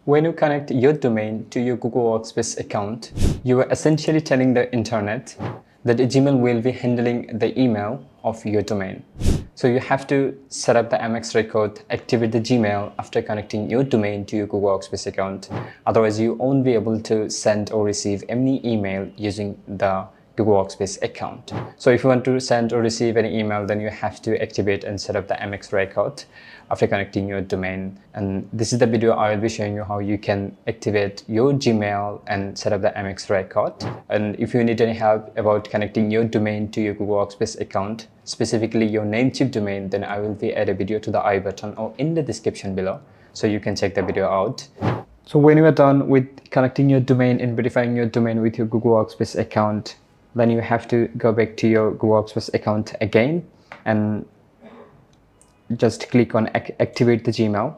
When you connect your domain to your Google Workspace account, you are essentially telling the internet that Gmail will be handling the email of your domain. So you have to set up the MX record, activate the Gmail after connecting your domain to your Google Workspace account. Otherwise, you won't be able to send or receive any email using the Google Workspace account. So if you want to send or receive any email, then you have to activate and set up the MX record after connecting your domain. And this is the video I will be showing you how you can activate your Gmail and set up the MX record. And if you need any help about connecting your domain to your Google Workspace account, specifically your Namecheap domain, then I will be add a video to the I button or in the description below, so you can check the video out. So when you are done with connecting your domain and verifying your domain with your Google Workspace account, then you have to go back to your Google Workspace account again and just click on activate the Gmail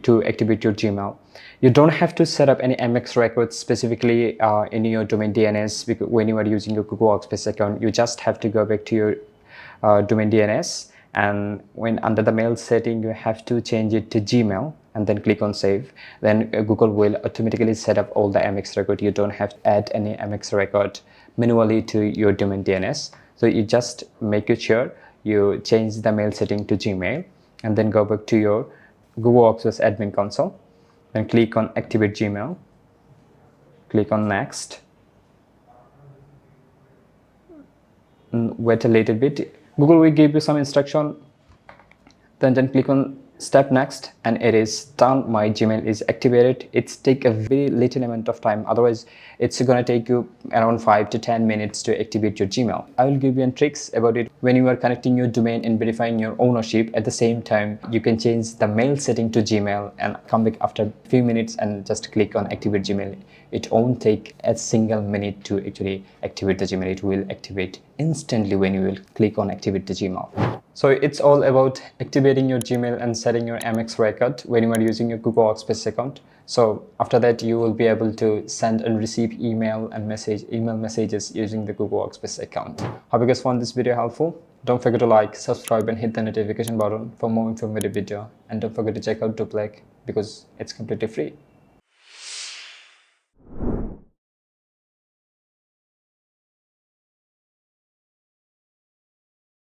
to activate your Gmail. You don't have to set up any MX records specifically in your domain DNS, because when you are using your Google Workspace account, you just have to go back to your domain DNS, and when under the mail setting, you have to change it to Gmail and then click on save. Then Google will automatically set up all the MX record. You don't have to add any MX record manually to your domain DNS. So you just make it sure you change the mail setting to Gmail and then go back to your Google Workspace admin console and click on activate Gmail. Click on next. And wait a little bit. Google will give you some instruction. Then click on step next, and it is done. My Gmail is activated. It's take a very little amount of time. Otherwise, it's gonna take you around 5 to 10 minutes to activate your Gmail. I will give you tricks about it. When you are connecting your domain and verifying your ownership, at the same time, you can change the mail setting to Gmail and come back after a few minutes and just click on activate Gmail. It won't take a single minute to actually activate the Gmail. It will activate instantly when you will click on activate the Gmail. So it's all about activating your Gmail and setting your MX record when you are using your Google Workspace account. So after that, you will be able to send and receive email messages using the Google Workspace account. Hope you guys found this video helpful. Don't forget to like, subscribe, and hit the notification button for more informative video. And don't forget to check out Doplac because it's completely free.